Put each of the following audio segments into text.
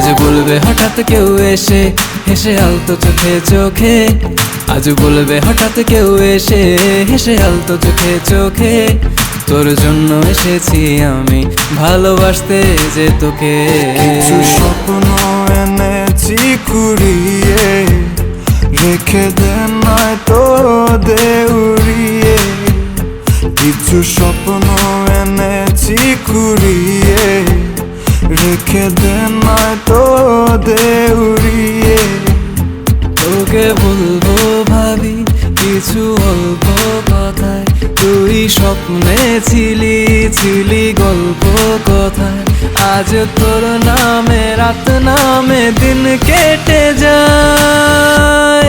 আজ বলবে হঠাৎ কেউ এসে হেসে আলতো চোখে চোখে, আজ বলবে হঠাৎ কেউ এসে হেসে আলতো চোখে চোখে, তোর জন্য এসেছি আমি ভালোবাসতে যে তোকে। কিছু স্বপ্ন এনেছি কুড়িয়ে, রেখে দে নয়তো দে উড়িয়ে। কিছু স্বপ্ন এনেছি কুড়িয়ে, রেখে দে নয়তো দে উড়িয়ে। তোকে বলবো ভাবি কিছু অল্প কথায়, তুই স্বপ্নে ছিলি ছিলি গল্প কথায়। আজ তোর নামে রাত নামে দিন কেটে যায়।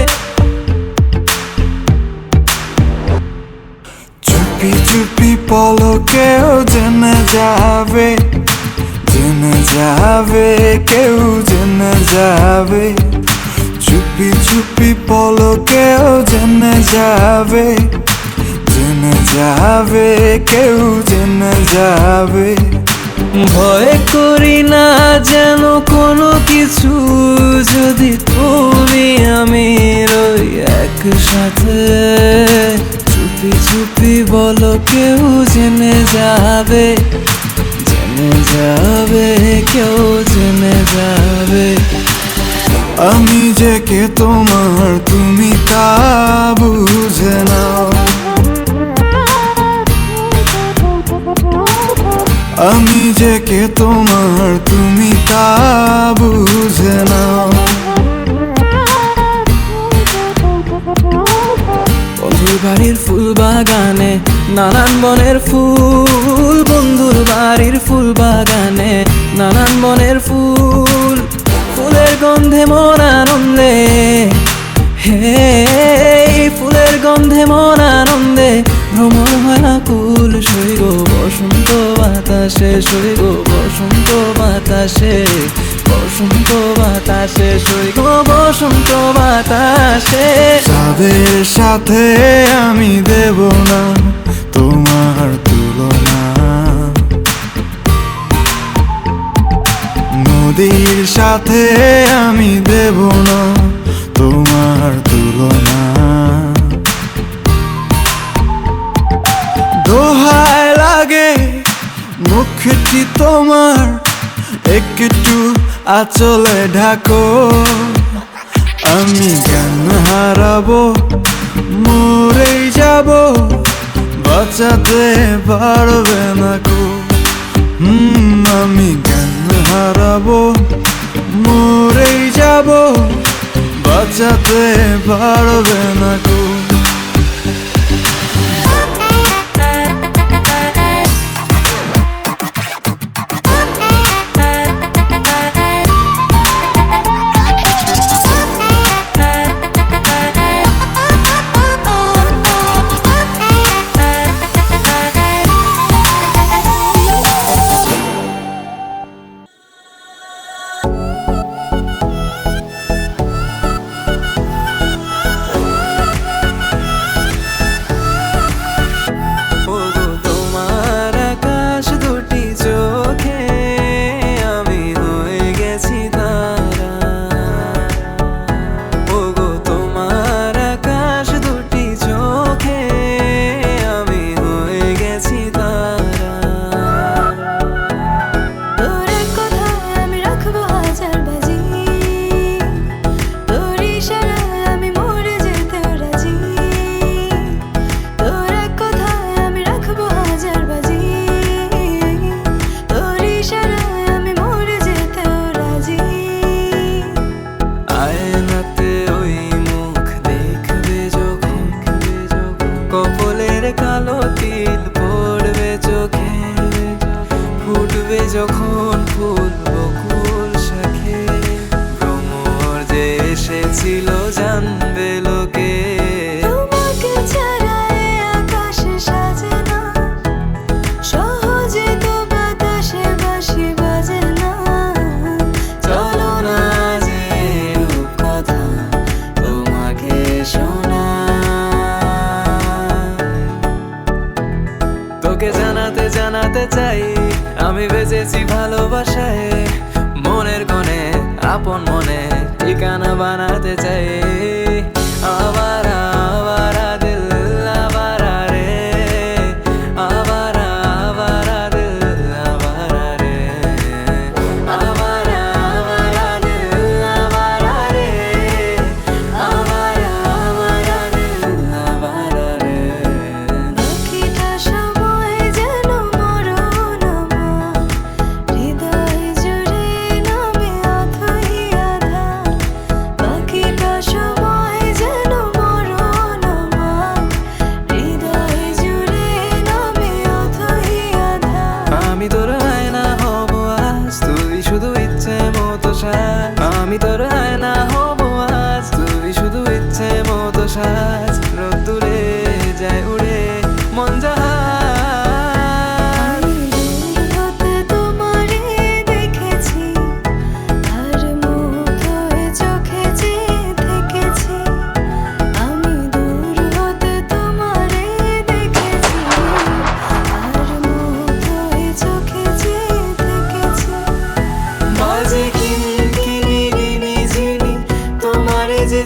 চুপি চুপি পলকেও জেনে যাবে, জেনে যাবে কেউ জেনে যাবে। চুপি চুপি পলকেও জেনে যাবে, জেনে যাবে কেউ জেনে যাবে। ভয় করি না যেন কোনো কিছু, যদি তুমি আমি রই একসাথে। চুপি চুপি বলো কেউ জেনে যাবে, জেনে যাবে কেউ জেনে যাবে। আমি যে কে তোমার তুমি তা বুঝে নাও, আমি যে কে তোমার তুমি তা বুঝে নাও। বন্ধুর বাড়ির ফুল বাগানে নানান বনের ফুল, বন্ধুর বাড়ির ফুল বাগানে নানান বনের ফুল। ফুলের গন্ধে মন আনন্দে, হে ফুলের গন্ধে মন আনন্দে ভ্রমণ হয় আকুল। সৈগ বসন্ত বাতাসে, সৈগ বসন্ত বাতাসে, বসন্ত বাতাসে, সৈগ বসন্ত বাতাসে। যাদের সাথে আমি দেব না তোমার তুলনা, নদীর সাথে আমি দেব না তোমার তুলনা। দোহায় লাগে মুখটি তোমার, একটু আঁচলে ঢাকো। আমি জ্ঞান হারাবো, মরেই যাব, বাঁচাতে পারবে না কো। আমি জ্ঞান হারাবো, মরেই যাব, বাঁচাতে পারবে না কো। কালো তিল পড়বে চোখে, ফুটবে যখন ফুল বকুল শাখে। ভ্রমর যে এসেছিল জানবে লোকে, তোমাকে ছাড়া আকাশ সাজে না, সহজে তো বাতাসে বাঁশি বাজে না। চলো না যে রূপকথা তোমাকে শোনা, তোকে জানাতে জানাতে চাই আমি বেঁচেছি ভালোবাসায়। মনের কোণে আপন মনে ঠিকানা বানাতে চাই। আবারা আবারা দিল আবারা রে, আবারা আবারা দিল আবারা রে, আবারা আবারা দিল আবারা রে, আবারা আবারা দিল আবারা রে। বাকিটা সময় যেন মরণ আমার, হৃদয় জুড়ে নামে অথই আধার। বাকিটা সময় যেন মরণ আমার, হৃদয় জুড়ে নামে অথই আধার। আমি তোর আয়না হব আজ, তুই শুধু ইচ্ছে মতো সাজ। আমি তোর আয়না হব আজ, তুই শুধু ইচ্ছে মতো সাজ। রোদ্দুরে যায় উড়ে মন জাহাজ। আমি দূর হতে তোমারে দেখেছি, আর মুগ্ধ হয়ে চোখে চেয়ে থেকেছি। আমি দূর হতে তোমারে দেখেছি, আর মুগ্ধ হয়ে চোখে চেয়ে থেকেছি। বাজে কিনকিনি রিনি ঝিনি তোমারে যে